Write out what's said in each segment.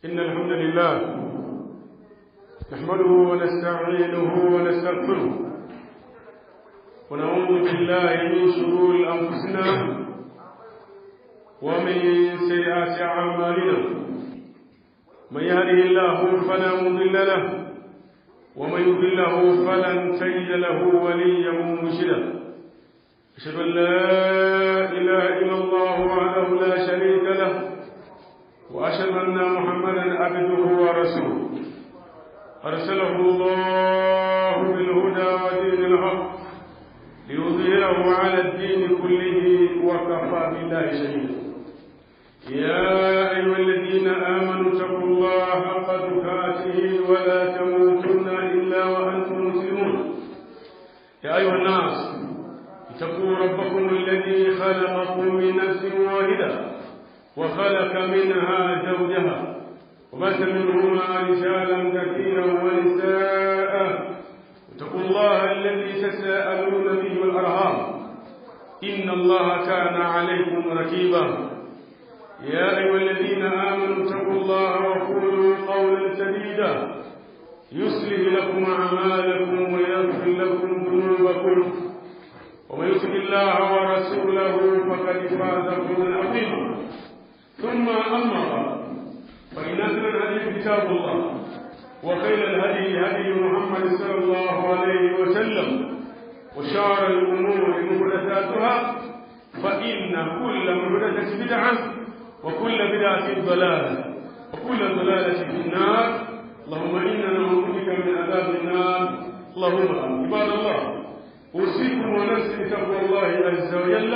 إن الحمد لله نحمده ونستعينه ونستغفره ونعوذ بالله من شرور أنفسنا ومن سيئات أعمالنا. من يهده الله فلا مضل له ومن يضلل فلن تجد له وليا مرشدا. أشهد أن لا إله إلا الله وحده لا شريك له وأشهد أن محمدا عبده ورسوله أرسله الله بالهدى ودين الحق ليظهره على الدين كله وكفى بالله شهيدا. يا أيها الذين آمنوا اتقوا الله حق تقاته ولا تموتن إلا وأنتم مسلمون. يا أيها الناس اتقوا ربكم الذي خلقكم من نفس واحدة وخلق منها زوجها وبث منهما رجالا كثيرا ونساء. اتقوا الله الذي تساءلون به والأرحام إن الله كان عليكم رقيبا. يا أيها الذين آمنوا اتقوا الله وقولوا قولا سديدا يصلح لكم أعمالكم ويغفر لكم ذنوبكم ومن يطع الله ورسوله فقد فاز فوزا عظيما. ثم أما بعد فإن أحسن الحديث كتاب الله وخير الهدي هدي محمد صلى الله عليه وسلم وشر الأمور محدثاتها فإن كل محدثة بدعة وكل بدعة ضلالة وكل ضلالة في النار. اللهم إنا نعوذ بك من عذاب النار. اللهم عباد الله أوصيكم ونفسي بتقوى الله عز وجل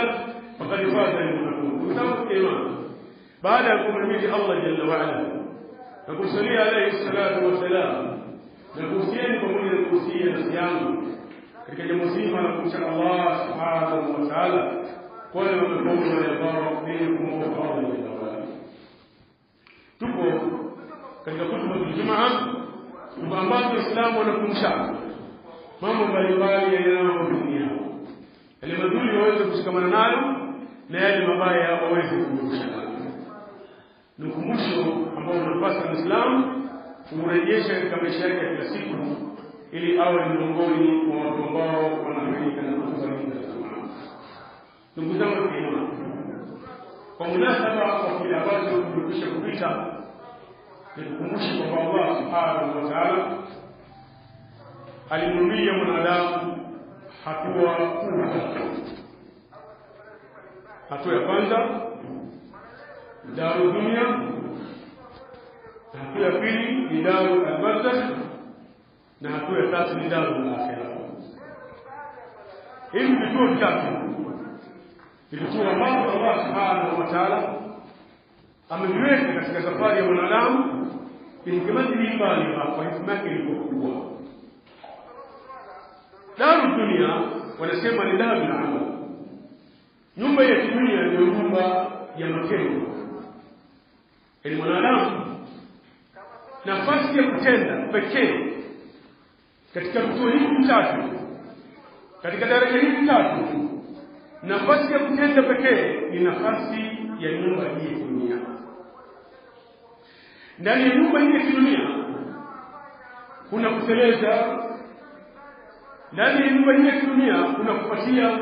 فقد فاز المتقون. وتقوى الإيمان بعد أن نحمد الله جل وعلا نقول صلي عليه الصلاة والسلام نقوسيني pamoja na kuhusia nafsi yangu katika jambo zima la kumcha Allah subhanahu wa ta'ala kwa wale wanaokuwa wanayafanya ili kumwomba Allah jalla wa ala. Tupo katika kutuba ya Jumaa ambapo Uislamu unakumsha mambo mbalimbali yanayohusiana yale mazuri waweze kushikamana nayo na yale mabaya waweze kuepusha nayo. Ni ukumbusho ambao unapaswa Muislamu kurejesha katika maisha yake ya kila siku ili awe miongoni mwa watu ambao wanafaidika na kuzalisha Uislamu. Ndugu zangu kwa imani, kwa munasaba wa kile ambacho tumekwisha kupita, ni kukumbusha kwamba Allah subhanahu wa ta'ala alimwambia mwanadamu hatua kubwa. Hatua ya kwanza daru dunia, hatua ya pili ni daru al-barzakh, na hatua ya tatu ni daru al-akhirah. Hivi vituo vitatu vituo ambavyo Allah subhanahu wa ta'ala ameviweka katika safari ya mwanadamu ili kimani mbali kwa hikma yake iliyokubwa. Daru dunia wanasema ni daru al-amal. Nyumba ya dunia ndio nyumba ya matendo. Ili mwanadamu nafasi ya kutenda pekee katika vituo hivi vitatu, katika daraja hizi tatu, nafasi ya kutenda pekee ni nafasi ya nyumba hii ya dunia. Ndani ya nyumba hii ya dunia kuna kuteleza, ndani ya nyumba hii ya dunia kuna kupatia,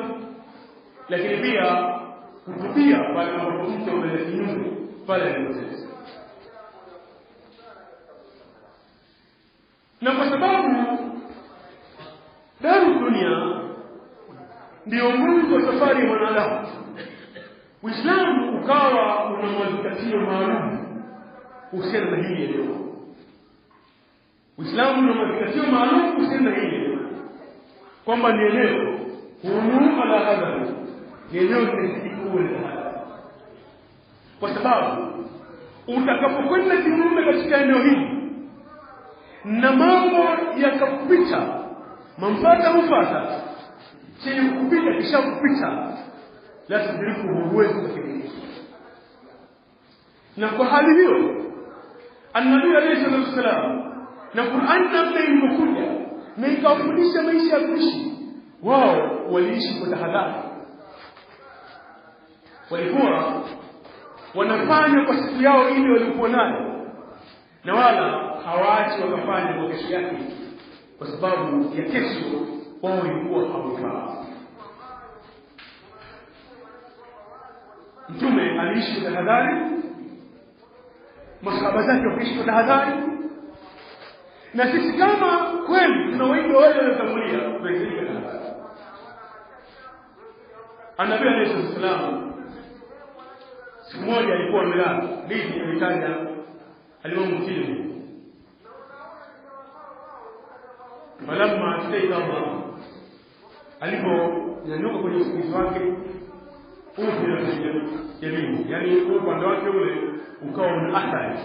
lakini pia kutubia pale ambapo mtu ameleta kinyume pale anapoteleza. Na kwa sababu daru dunia ndio mwanzo wa safari ya mwanadamu, Uislamu ukawa una mazingatio maalum kuhusiana na hili eneo. Uislamu una mazingatio maalum kuhusiana na hili eneo, kwamba ni eneo hunu ala hadha, ni eneo linalokuwa kwa sababu utakapokwenda kinyume katika eneo hili na mambo yakakupita, mamfata ufata chenye kupita kisha kupita, lazima ndiko uwezo kufikia. Na kwa hali hiyo An-Nabii alayhi salatu wasallam na Qur'an namna ilivyokuja na ikawafundisha maisha ya kuishi, wao waliishi kwa tahadhari. Walikuwa wanafanya kwa siku yao ile walikuwa nayo, na wala hawaachi wakafanya kwa kesho yake, kwa sababu ya kesho wao ilikuwa hawafaa. Mtume aliishi kwa tahadhari, masahaba zake wakiishi kwa tahadhari, na sisi kama kweli tunawaiga wale waliotangulia tunahitajika tahadhari. Nabii alayhi salamu siku moja alikuwa amelala, bibi alitaja alimamu Tirmidhi, falamma astayqadha, aliponyanyuka kwenye usingizi wake jamii, yani upande wake ule ukawa una athari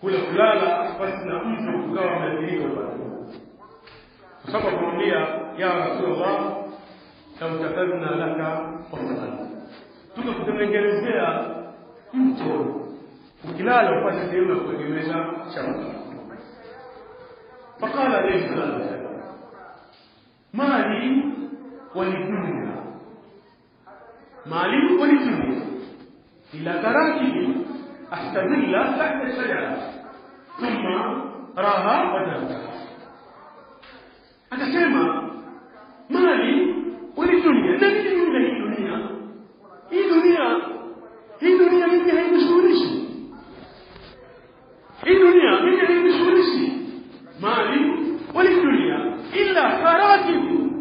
kule kulala basi na mtu ukawa umeathirika upande, kwa sababu akamwambia ya Rasulullah lau takadna laka wasala, tukakutengenezea mto ukilala upate sehemu ya kutegemeza chakula. Faqala alayhi salatu mali walidunia, mali walidunia ila tarakibi astadilla tahta shajara thumma raha wajaka. Akasema mali walidunia, na nini hii dunia? Hii dunia mimi hainishughulishi. Hii dunia mimi hainishughulishi. Mali walidunia illa tarakibi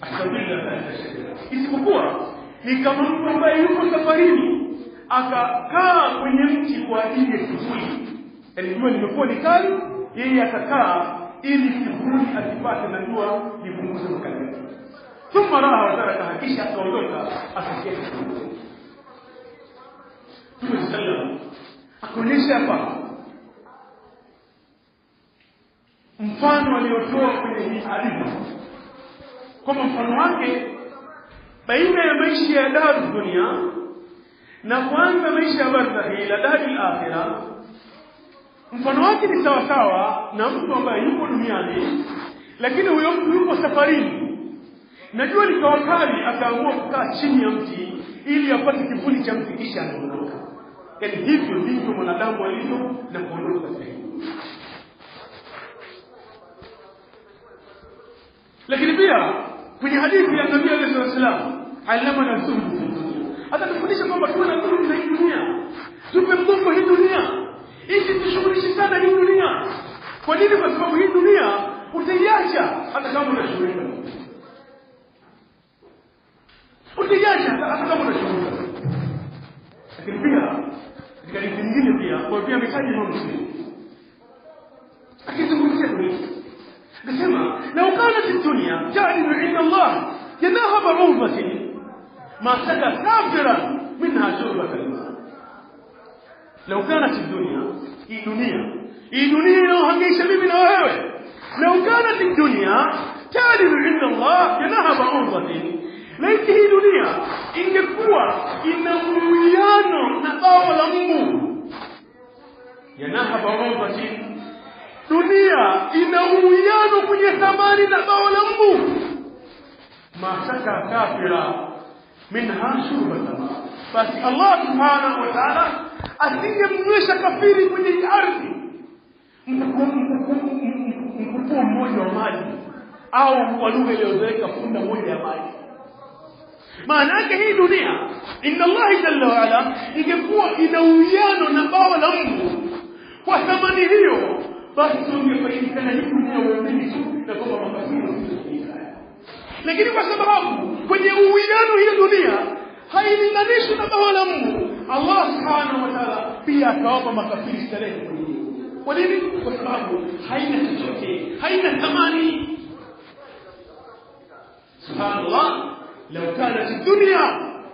astadilla tahta shajara, isipokuwa ni kama mtu ambaye yuko safarini akakaa kwenye mti kwa ajili ya kivuli. Yaani jua limekuwa ni kali, yeye akakaa ili kivuli asipate na jua lipunguze makali. Thumma raha wa taraka, kisha akaondoka akafikia kivuli. Mtume sallallahu akaonyesha hapa mfano aliotoa kwenye hii hadithi, kama mfano wake baina ya maisha ya dar dunia na kwanza maisha ya barzakhi ila daril akhirah, mfano wake ni sawa sawa na mtu ambaye yuko duniani lakini huyo mtu yuko safarini na jua likawa kali, akaamua kukaa chini ya mti ili apate kivuli cha mti kisha anaondoka. Yaani hivyo ndivyo mwanadamu alivyo na kuondoka sasa. Lakini pia kwenye hadithi ya Nabii sallallahu alayhi wasallam alamana zuhud, hata tufundisha kwamba tuwe na zuhud na hii dunia, tupe mgongo hii dunia, ili tushughulishe sana hii dunia. Kwa nini? Kwa sababu hii dunia utaiacha hata kama unashughulika, utaiacha hata kama unashughulika. Lakini pia katika hadithi nyingine pia mitaji Imam Muslim akizungumzia dunia akasema, lau kanat dunya ta'dilu 'inda Allah janaha ba'udatin ma saka kafiran minha shurbatan ma. Lau kanat dunya, hii dunia inayohangaisha mimi na wewe, lau kanat dunya ta'dilu 'inda Allah janaha ba'udatin, laiti hii dunia ingekuwa ina uwiano na bawa la Mungu. Janaha ba'udatin, dunia ina uwiano kwenye thamani na bawa la Mungu. Masaka kafira minha shubatan, basi Allah subhanahu wa ta'ala asingemnywesha kafiri kwenye ardhi mkupuo mmoja wa maji, au kwa lugha iliyozoeleka funda moja ya maji. Maana yake hii dunia inna Allah jalla wa ala ingekuwa ina uwiano na bawa la Mungu kwa thamani hiyo, basi tungefaidikana hii dunia wenyewe tu na kwamba makafiri wasifaidika. Lakini kwa sababu kwenye uwiano hii dunia hailinganishwi na bawa la Mungu, Allah subhanahu wa ta'ala pia akawapa makafiri starehe kwenye hiyo. Kwa nini? Kwa sababu haina chochote, haina thamani. Subhanallah, lau kanat dunya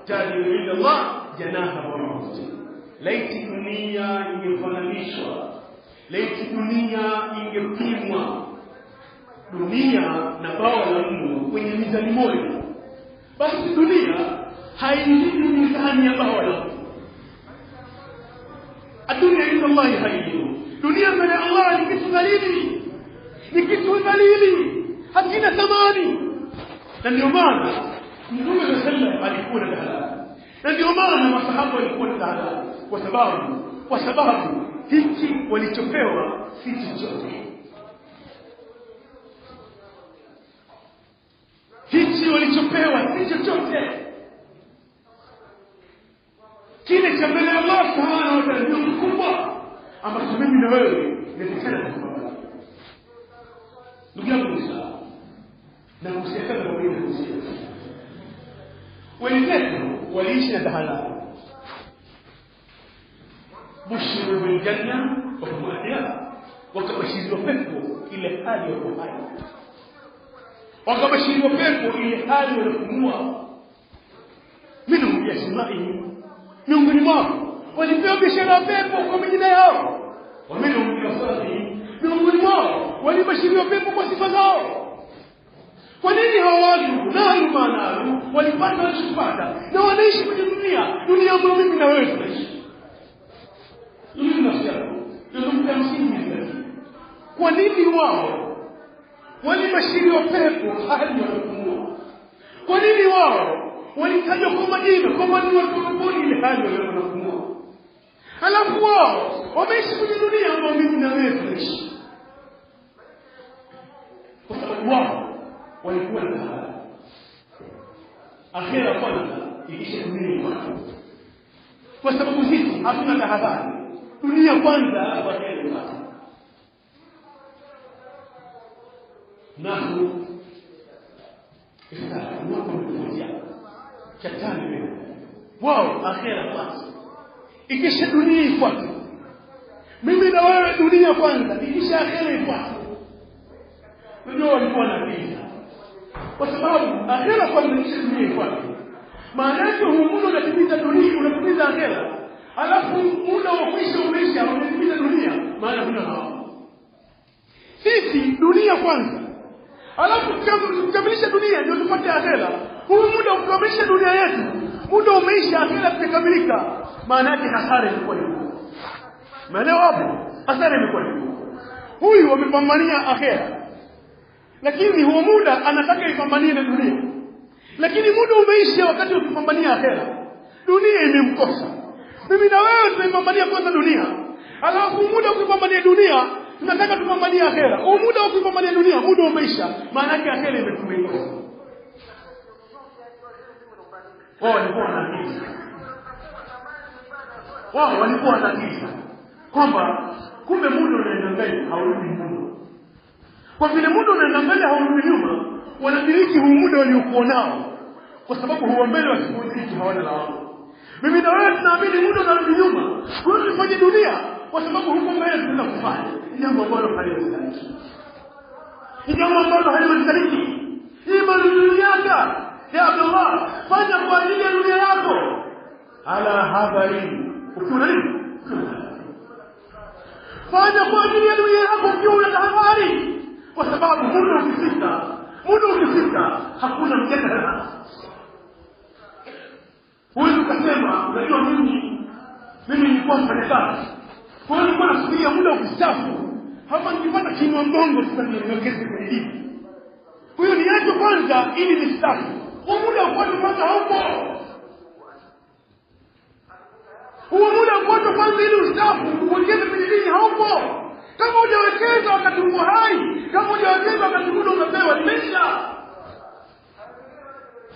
ta'dilu 'inda Allah janaha ba'udatin, laiti dunia ingefananishwa, laiti dunia ingepimwa, dunia na bawa la Mungu kwenye mizani moja, basi dunia haizidi mizani ya bawa la Mungu. Dunia inda Allah hayyu, dunia mbele ya Allah ni kitu dhalili, ni kitu dhalili, hakina thamani. Na ndio maana Mtume sallallahu alikuwa na tahadhari, na ndio maana masahaba walikuwa na tahadhari, kwa sababu kwa sababu hiki walichopewa si chochote. Hichi walichopewa si chochote. Kile cha mbele ya Allah subhanahu wa ta'ala ndio kikubwa ambacho mimi na wewe tunataka kufahamu. Ndugu yangu na kusikia kwa wengine kusikia. Wenzetu waliishi na tahadhari. Bushiru bil janna wa hum ahya, wakabashiriwa pepo ile hali ya uhai. Wakabashiriwa pepo ile hali ya kupumua. Minhum yasma'u miongoni mwao walipewa bishara pepo kwa majina yao. Waminhum yasma'u miongoni mwao walibashiriwa pepo kwa sifa zao. Kwa nini hawaju na maana walipata walichopata na wanaishi kwenye dunia ambayo mimi na wewe tunaishi? Nini nasikia? Ndio mtamsingi. Kwa nini wao walibashiriwa pepo hali ya kupumua? Kwa nini wao walitajwa kwa majina kama ni watu waponi ile hali ya kupumua? Halafu wao wameishi kwenye dunia ambayo mimi na wewe tunaishi. Kwa sababu wao walikuwa na tahadhari. Akhera kwanza ikisha dunia kwanza. Kwa sababu sisi hatuna tahadhari. Dunia kwanza hapo akhera kwanza. Nahu istahamu chatani wewe. Wao akhera kwanza. Ikisha dunia ifuate. Mimi na wewe dunia kwanza, ikisha akhera ifuate. Ndio walikuwa na vita. Kwa sababu akhera kwanza kisha dunia ifuate. Maana yake muda unatimiza dunia, unatimiza akhera. Alafu muda wa kuisha umeisha, unatimiza dunia, maana huna hapo. Sisi dunia kwanza. Alafu tukamilisha dunia ndio tupate akhera. Huu muda wa kukamilisha dunia yetu, muda umeisha, akhera tumekamilika. Maana yake hasara ilikuwa ni. Maana wapo? Hasara ilikuwa ni. Huyu amepambania akhera. Lakini huo muda anataka ipambanie na dunia. Lakini muda umeisha wakati ukipambania akhera. Dunia imemkosa. Mimi na wewe tunapambania kwanza dunia. Alafu muda ukipambania dunia, tunataka tupambanie akhera. Huo muda ukipambania dunia, muda umeisha. Maana yake akhera imetumika. Wao walikuwa wanakiza. Wao walikuwa wanakiza kwamba kumbe muda unaenda mbele haurudi nyuma. Kwa vile muda unaenda mbele haurudi nyuma, wanadhiriki huu muda waliokuwa nao. Kwa sababu huo mbele wasipodiriki hawana lawama. Mimi na wewe tunaamini muda unarudi nyuma. Kwa hiyo tufanye dunia kwa sababu huko mbele tunataka kufanya jambo ambalo haliwezekani. Ni jambo ambalo haliwezekani. Hii dunia yako ya Abdullah, fanya kwa ajili ya dunia yako. Ala habari. Ukiona nini? Fanya kwa ajili ya dunia yako ukiwa una tahadhari. Kwa sababu muda ukifika hakuna mjadala. Huwezi ukasema unajua mimi nilikuwa mfanyakazi. Kwa hiyo nilikuwa nasubiria muda ukistaafu. Hapa nikipata kinwa mbongo tutaniongeze kwenye dini. Kwa hiyo niache kwanza ili nistaafu. Huo muda ukoje kwanza haupo? Huo muda ukoje kwanza ili ustaafu uongeze kwenye dini haupo? Kama hujawekeza wakati uko hai, kama hujawekeza wakati muda umepewa nimesha.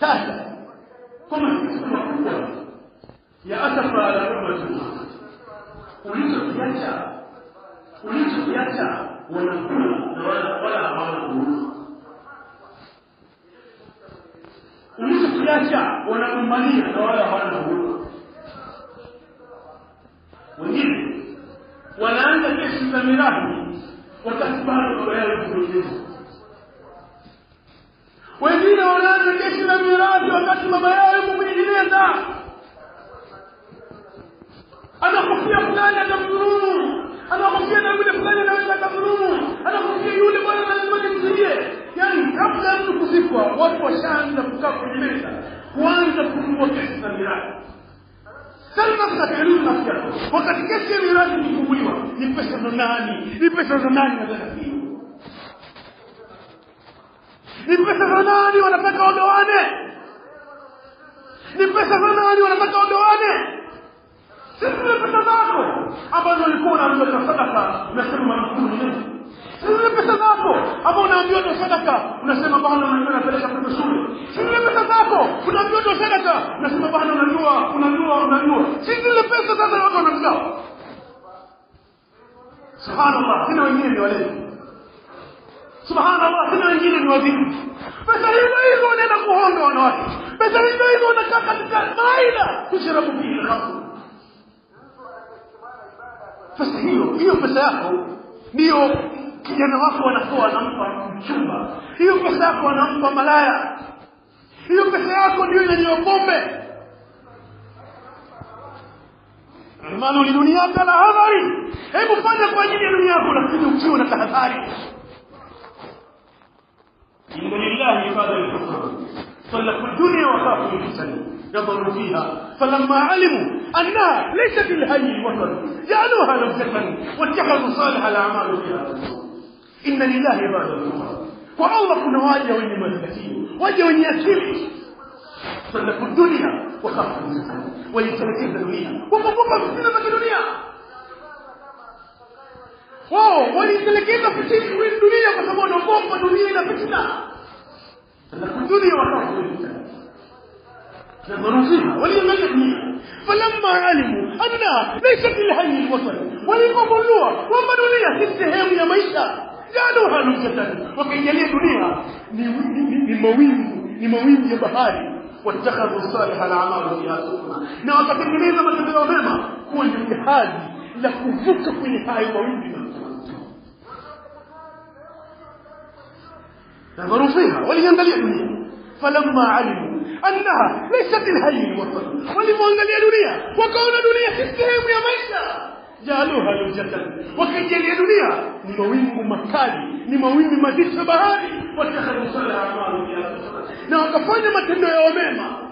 Sasa kama kisema kubwa ya asafa ala ummati ulichokiacha wanakula na wala hawana kula. Ulichokiacha wanakumbania na wala hawana kula. Wengine wanaanza kesi za mirathi wakati bado baba yao yuko. Wengine wanaanza kesi za mirathi wakati baba yao yuko kwenye jeneza. Anakofia fulani atamdhulumu, anakofia na yule fulani anaweza atamdhulumu, anakofia yule bwana lazima nimsaidie. Yaani kabla mtu kusifa, watu washaanza kukaa kwenye meza kuanza kufungua kesi za mirathi. Sasa tunakaribu nafsi yako. Wakati kesi ya mirathi ikifunguliwa, ni pesa za nani? Ni pesa za nani wanataka? Ni pesa za nani wanataka wagawane? Ni pesa za nani wanataka wagawane? zile pesa zako ambazo ulikuwa unaambiwa sadaka unasema mkuu zile pesa zako ambazo unaambiwa ni sadaka unasema bwana unajua napeleka mtoto shule zile pesa zako unaambiwa ni sadaka unasema bwana unajua zile pesa sasa watu wanagawa. Subhanallah, tena wengine ni wale. Subhanallah, tena wengine ni wazimu. Pesa hizo wanaenda kuhonga wanawake. Pesa hizo wanakaa katika maida kushirabu bila hapo. Pesa hiyo pesa yako ndio kijana wako anakuwa anampa mchumba. Hiyo pesa yako anampa malaya. Hiyo pesa yako ndio inanywa pombe. Maana dunia la hadhari. Hebu fanya kwa ajili ya dunia yako lakini ukiwa na tahadhari. Inna lillahi ibadal kufar. Salafu dunya wa khafu fitani. يضروا فيها فلما علموا أنها ليست الهي الوطن جعلوها لبسة واتخذوا صالح الأعمال فيها. إن لله عباد الكفار والله كنا واجه ونمثلين واجه ونياكيل صلفوا الدنيا وخافوا الفتن ولتلكين الدنيا وقفوا فتنة الدنيا ولتلكين فتنة الدنيا وسبونا وقفوا الدنيا فتنة صلفوا الدنيا وخافوا الفتن نظروا فيها وليملكني فلما علموا أنها ليست الهي الوطن وليقبلوها وما دنيا في السهام يا ميشا جعلوها لبسة وكيجالية دنيا نموين يا بحاري واتخذوا صالح الأعمال فيها سفنا وكتنجليزا ما تدلوا مهما هو الجهاد لكفوك في نهاية موين نظروا فيها وليملكني دنيا فلما علموا أنها ليست الهي الوطن ولمانغالية دنيا وكون دنيا في السهام يا ميشا جعلوها لبسة وكيجالية دنيا نموين مكالي نموين مديسة بهاري واتخذوا صالح الأعمال فيها سفنا na wakafanya matendo yao mema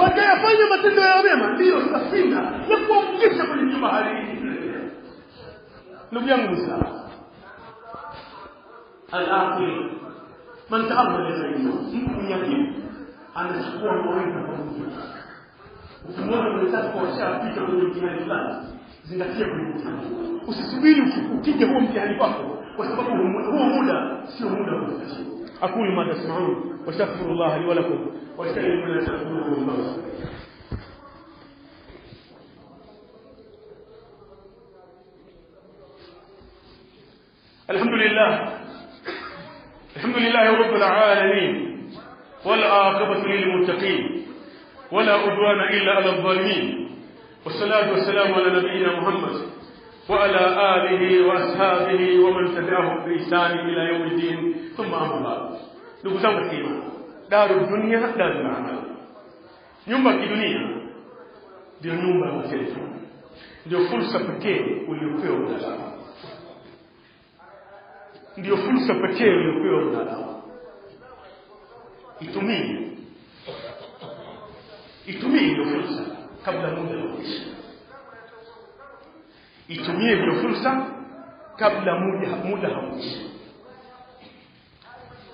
wakayafanya matendo yao mema ndio safina ya kuongeza kwenye bahari hii. Ndugu yangu Muislamu, al-akhir man ta'ammala zaidi mtu yakini anachukua mawaidha kwa Mungu. Ukimwona mtaka kushapita kwenye mtihani fulani zingatia kwenye mtihani, usisubiri ukija huo mtihani wako kwa sababu huo muda sio muda wa kushika. أقول ما تسمعون وأستغفر الله لي ولكم وأستغفر من تستغفروه الله. الحمد لله رب العالمين والعاقبة للمتقين ولا عدوان إلا على الظالمين والصلاة والسلام على نبينا محمد وعلى آله وأصحابه ومن تبعهم بإحسان إلى يوم الدين ثم أما بعد. Ndugu zangu katika daru dunia daru amal. Nyumba ya dunia ndio nyumba ya mateso. Ndio fursa pekee uliyopewa mwanadamu. Ndio fursa pekee uliyopewa mwanadamu. Itumie hiyo fursa kabla muda hauishi. Itumie hiyo fursa kabla muda hauishi.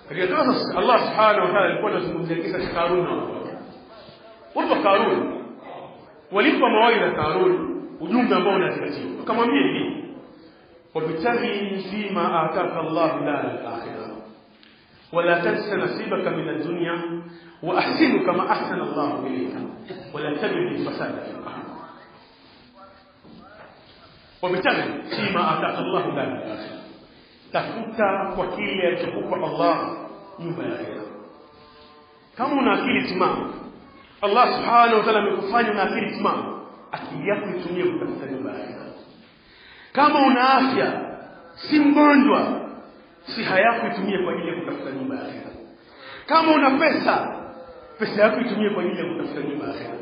Katika Allah subhanahu wa ta'ala alikuwa anazungumzia kisa cha Karun. Watu Karun walipo mawaidha Karun ujumbe ambao unazingatia. Akamwambia hivi: "Wabtaghi fima ataka Allah la al-akhirah wala tansa nasibaka min ad-dunya wa ahsinu kama ahsana Allah ilayka wala tabghi fasada fil ardh." Wabtaghi fima ataka Allah la al-akhirah, tafuta kwa kile alichokupa Allah nyumba ya akhera. Kama una akili timamu, Allah subhanahu wa ta'ala amekufanya na akili timamu, akili yako itumie kutafuta nyumba ya akhera. Kama una afya, si mgonjwa, siha yako itumie kwa ajili ya kutafuta nyumba ya akhera. Kama una pesa yako itumie kwa ajili ya kutafuta nyumba ya akhera.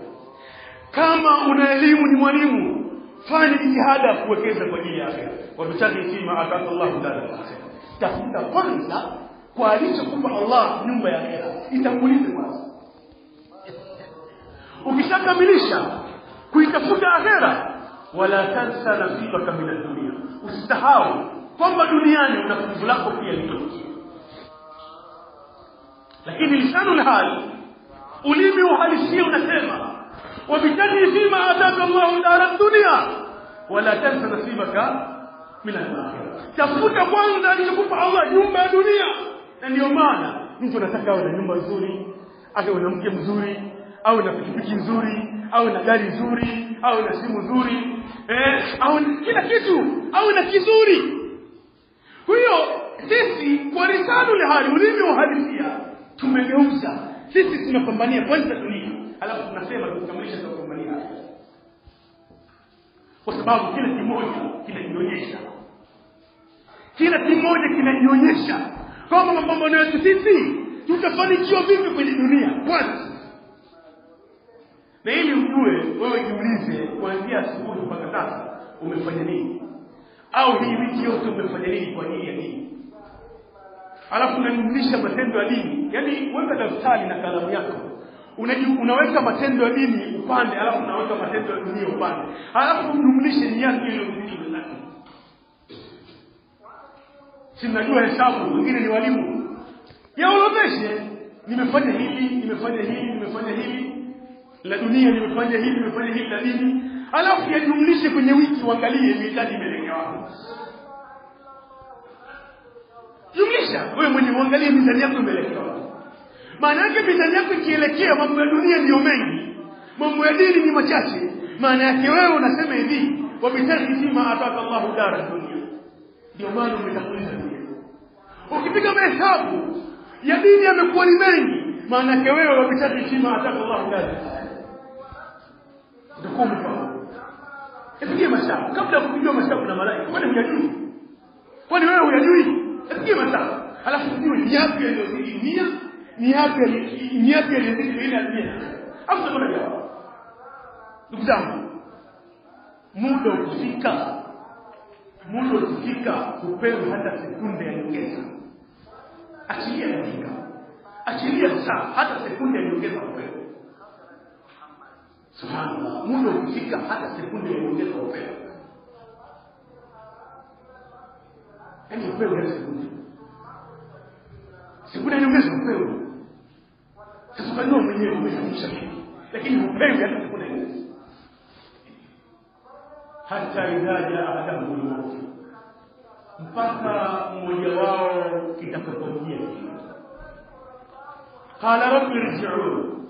Kama una elimu, ni mwalimu, fanya jitihada kuwekeza kwa ajili ya akhera. Wabtaghi fima ataka Allahu dara al-akhirah, tafuta kwanza kwa alichokupa Allah nyumba ya akhera, itangulize kwanza. Ukishakamilisha kuitafuta akhera, wala tansa nasibaka min ad-dunya, usisahau kwamba duniani una fungu lako pia litoki. Lakini lisanul hali, ulimi uhalisia unasema wabtaghi fima ataka Allahu dara dunya wala tansa nasibaka min al-akhirah. Tafuta kwanza alichokupa Allah, nyumba ya dunia. Na ndio maana mtu anataka awe na nyumba nzuri, awe na mke mzuri, awe na pikipiki nzuri, awe na gari nzuri, awe na simu nzuri, awe kila kitu, awe na kizuri. Kwa hiyo sisi kwa risalo la hali ulimi uhalisia tumegeuza. Sisi tunapambania kwanza dunia, alafu tunasema tukamilisha tunapambania. Kwa sababu kila kimoja kinanionyesha, kila kimoja kinanionyesha kama mapambano yetu sisi tutafanikiwa vipi kwenye dunia kwanza. Na ili ujue, wewe jiulize kuanzia asubuhi mpaka sasa umefanya nini, au hii wiki yote umefanya nini kwa ajili ya nini. Alafu unajumlisha matendo ya dini. Yaani weka daftari na kalamu yako, unaweka matendo ya dini upande, alafu unaweka matendo ya dunia upande, alafu ujumlishe ni yapi ile uzidi zake. Si mnajua hesabu, wengine ni walimu, yaorodheshe, nimefanya hili, nimefanya hili, nimefanya hili la dunia, nimefanya hili, nimefanya hili la dini, alafu yajumlishe kwenye wiki, uangalie mitaji imeelekea wapi. Jumlisha wewe mwenyewe, uangalie mizani yako imeelekea wapi. Maana yake mizani yako ikielekea mambo ya dunia ndio mengi, mambo ya dini ni machache. Maana yake wewe unasema hivi, wabitaghi fima ataka Allahu dara dunya, ndio maana umetanguliza dunia. Ukipiga mahesabu ya dini yamekuwa ni mengi, maana yake wewe wabitaghi fima ataka Allahu dara ndio mfano. Epige mahesabu kabla ya kujua mahesabu na malaika. Kwani hujajui? Kwani wewe hujajui? Epige mahesabu alafu ujue ni yapi yaliyozidi dunia, ni yapi yaliyozidi ile dunia. Hapo ndo ndio. Ndugu zangu, muda ukifika upewe hata sekunde ya nyongeza. Achilia dakika, achilia saa, hata sekunde ya nyongeza upewe. Subhanallah, muda ukifika hata sekunde ya nyongeza upewe. Yaani upewe hata sekunde ya nyongeza upewe. Sasa kwa nini mwenyewe umefanyisha hivi? Lakini upewe hata sekunde ya nyongeza. Hata idha jaa ahadahum al-maut, mpaka mmoja wao kitakapomjia kifo. Qala rabbi irji'un,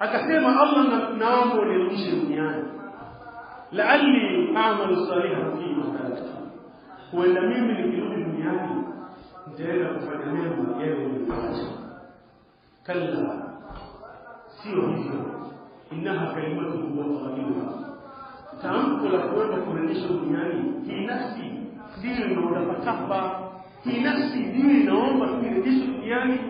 akasema Allah naomba unirudishe duniani, la'alli a'malu salihan fima taraktu, huenda mimi nikirudi duniani nitaenda kufanya mema yale niliyofanya. Kalla, sio hivyo, innaha kalimatu huwa qailuha, tamko la kuomba kurudisha duniani, hii nafsi ndio inaotapatapa, hii nafsi ndio inaomba kurudisha duniani.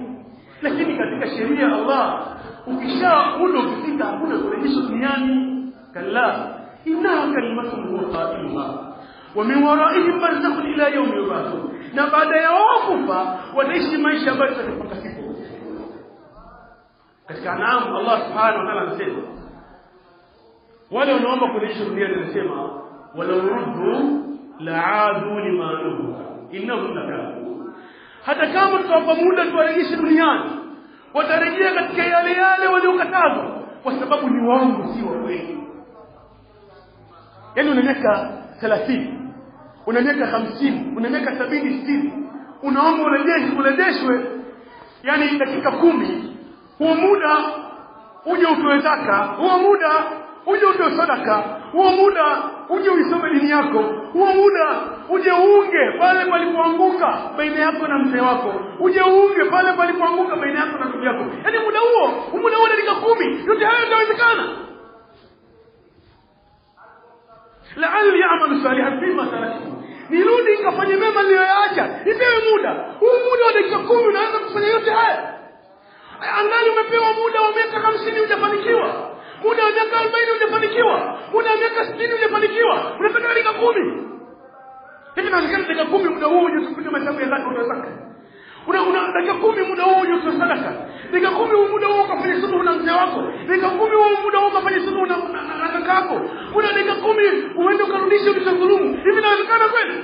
Lakini katika sheria ya Allah, ukishaona ukifika hakuna kurudisha duniani. Kalla, innaha kalimatu huwa qailuha wa min waraihim barzakhun ila yawmi yub'athun, na baada ya wakufa wataishi maisha ambayo yatapata kifo. Katika Naam Allah subhanahu wa ta'ala anasema wale wanaomba kurudisha duniani, anasema wala uruddu la'adu limanuhu innahum lakadhibun, hata kama tutawapa muda tuwarejeshe duniani watarejea katika yale yale waliokatazwa, kwa sababu ni waongo, si wa kweli. Yaani una miaka 30, una miaka 50, una miaka 70, 60, unaomba urejeshwe yani dakika 10, huo muda uje utoe zaka, huo muda uje utoe sadaka, huo muda uje uisome dini yako, huo muda uje uunge pale palipoanguka baina yako na mzee wako, uje uunge pale palipoanguka baina yako na ndugu yako. Yaani muda huo dakika 10, yote hayo yatawezekana. La'alli a'malu salihan fima taraktu, nirudi nikafanye mema niliyoyaacha, nipewe muda. Huu muda wa dakika 10 unaanza kufanya yote haya. Angali umepewa muda wa miaka 50 hujafanikiwa, muda wa miaka 40 hujafanikiwa, muda wa miaka 60 hujafanikiwa, unapata dakika 10. Hivi inawezekana dakika 10 muda huo uje tupige mahesabu ya zaka unataka. Una dakika 10 muda huo uje utoe sadaka. Dakika 10 muda huo ukafanya suluhu na mzee wako. Dakika 10 muda huo ukafanya suluhu na kaka yako. Una dakika 10 uende ukarudishe ulichodhulumu. Hivi inawezekana kweli?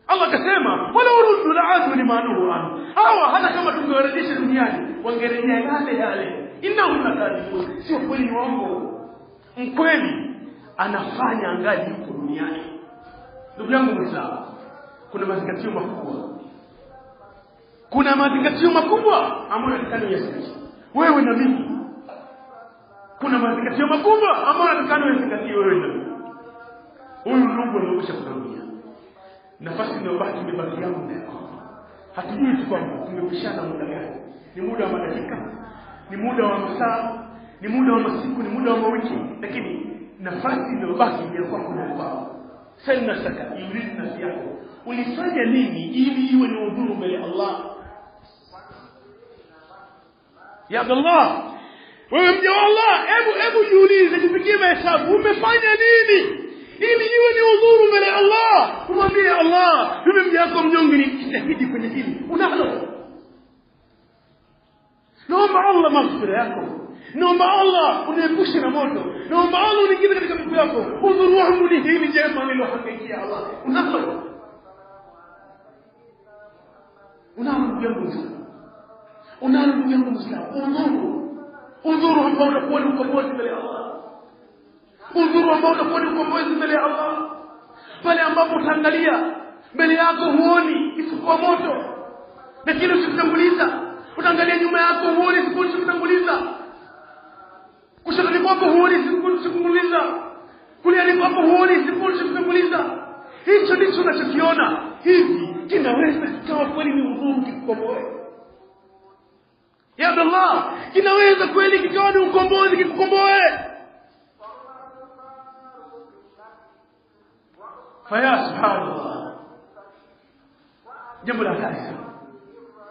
Allah akasema wala uruddu la'adu limanuhu an, hawa hata kama tungewarudisha duniani wangerejea yale innahum lakadibun, sio kweli, waongo. Mkweli anafanya angali yuko duniani. Ndugu yangu Muislamu, kuna mazingatio makubwa. Kuna mazingatio makubwa ambayo nataka uyazingatie wewe na mimi. Kuna mazingatio makubwa ambayo nataka uyazingatie wewe na mimi. Huyu ndugu amekwisha kutangulia. Nafasi inayobaki imebaki yangu na yako. Hatujui tu kwamba tumepishana muda gani. Ni muda wa dakika, ni muda wa masaa, ni muda wa masiku, ni muda wa wiki, lakini nafasi inayobaki ni yako na yako. Sasa nataka iulize nafsi yako, ulifanya nini ili iwe ni udhuru mbele ya Allah? Ya Abdullah, wewe mja wa Allah, hebu jiulize, jipigie mahesabu, umefanya nini ili iwe ni udhuru mbele ya Allah? Umwambie Allah, mimi mja wako mnyonge, nijitahidi kwenye hili. Unalo. Naomba Allah maghfira yako. Naomba Allah uniepushe na moto. Naomba Allah uniingize katika miguu yako. Udhuru wangu ni hili jema nilohakikia Allah. Unalo. Ndugu yangu Muislamu. Ndugu yangu Muislamu. Udhuru ambao unakuwa ni ukombozi mbele ya Allah. Udhuru ambao unakuwa ni ukombozi mbele ya Allah. Pale ambapo utaangalia mbele yako huoni isipokuwa moto, na kile usichotanguliza. Utaangalia nyuma yako huoni isipokuwa usichotanguliza. Kushoto kwako huoni isipokuwa usichotanguliza. Kulia kwako huoni isipokuwa usichotanguliza. Hicho ndicho unachokiona. Hivi kinaweza kikawa kweli ni udhuru kikukomboe? Ya Abdullah, kinaweza kweli kikawa ni ukombozi kikukomboe? Faya subhanallah, jambo la hatari sana.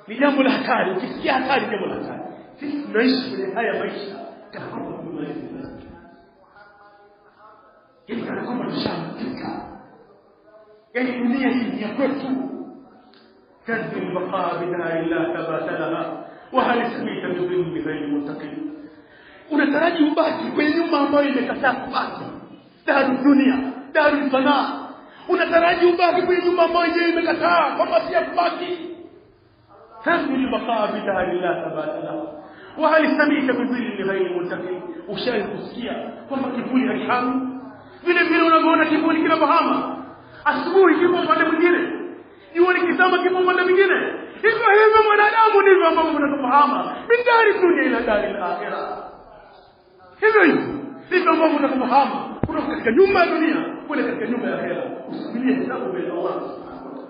Ni jambo la hatari. Ukisikia hatari, jambo la hatari. Sisi tunaishi kwenye haya maisha kana kwamba tunaishi ili kana kwamba tushamfika. Yani dunia hii ni ya kwetu. Kadri baqa bidha illa tabatalaha wa hal samita bidhilli ghayri muttaqin. Unataraji ubaki kwenye nyumba ambayo imekataa kubaki, daru dunia, daru fanaa. Unataraji ubaki kwenye nyumba ambayo imekataa kwamba si ya kubaki. Kadri baqa bidha illa tabatalaha wa hal samita bidhilli ghayri muttaqin. Ushawahi kusikia kwamba kivuli hakihamu? Vile vile unavyoona kivuli kinapahama, asubuhi kipo upande mwingine, jioni kizama kipo upande mwingine. Hivyo mwanadamu ndivyo ambavyo tunatofahamu min dari dunia ila dari al-akhirah. Hivyo ndivyo ambavyo tunatofahamu kutoka katika nyumba ya dunia kwenda katika nyumba ya akhera. Usibilie hisabu mbele ya Allah subhanahu wa ta'ala.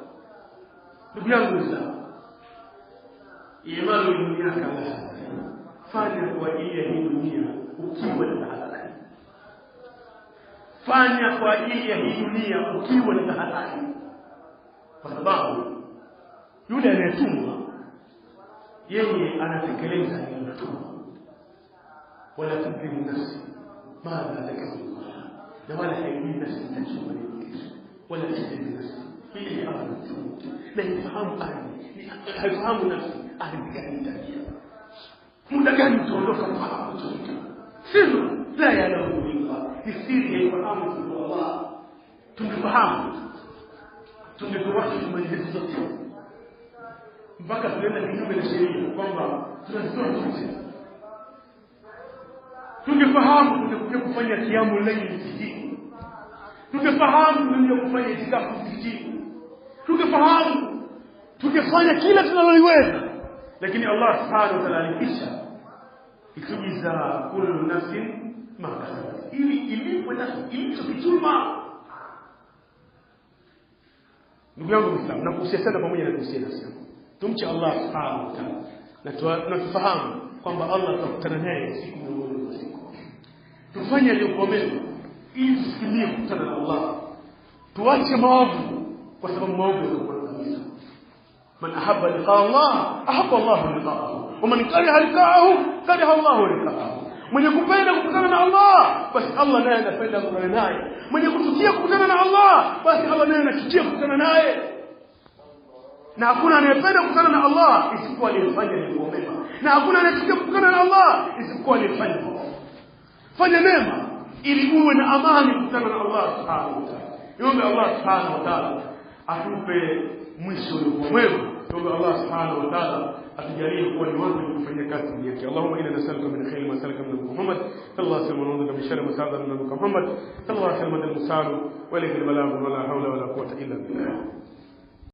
Ndugu yangu Muislamu, imani dunia kama fanya kwa ajili ya hii dunia ukiwa na tahadhari. Fanya kwa ajili ya hii dunia ukiwa na tahadhari, kwa sababu yule anayetumwa yeye anatekeleza aliyotumwa. Wala tudrimu nafsi madha takasbu, na wala haijui nafsi itachuma nini, wala tudrimu nafsi hili amri na ifahamu haifahamu nafsi ardhi gani itakia, muda gani utaondoka kwa hapo. Sio la ya'lamu billah, siri ya ifahamu kwa Allah. Tungefahamu tungekuwacha tumalize zote mpaka tuende kinyume na sheria kwamba tunazitoa zote. Tungefahamu tungekuja kufanya kiamu laili msikitini. Tungefahamu tungekuja kufanya itikafu msikitini. Tungefahamu tungefanya kila tunaloliweza, lakini Allah subhanahu wa ta'ala alikisha ikijiza kullu nafsin ma kasabat, ili ilipwe nafsi ilichokituma. Ndugu yangu Muislamu, nakuhusia sana pamoja na kuhusia nafsi yangu, tumche Allah subhanahu wa ta'ala, na tufahamu kwamba Allah atakutana naye siku miongoni mwa siku. Tufanye yaliyo mema ili tusikie kukutana na Allah. Tuache maovu kwa sababu maovu yanakuangamiza. Man ahabba liqa Allah ahabba Allah liqa'ahu, wa man kariha liqa'ahu kariha Allah liqa'ahu. Mwenye kupenda kukutana na Allah, basi Allah naye anapenda kukutana naye. Mwenye kuchukia kukutana na Allah, basi Allah naye anachukia kukutana naye. Na hakuna anayependa kukutana na Allah isipokuwa aliyefanya yaliyo mema, na hakuna anayechukia kukutana na Allah isipokuwa aliyefanya mema. Fanya mema ili uwe na amani kukutana na Allah subhanahu wa ta'ala. Yombe Allah subhanahu wa ta'ala atupe mwisho ulio mwema. tuombe Allah subhanahu wa ta'ala atujalie kuwa ni watu kufanya kazi dini yake. Allahumma inna nas'aluka min khayri ma salaka min Muhammad sallallahu alaihi wasallam wa na'udhu min sharri ma sa'ala min Muhammad sallallahu alaihi wasallam. Wa la hawla wa la quwwata illa billah.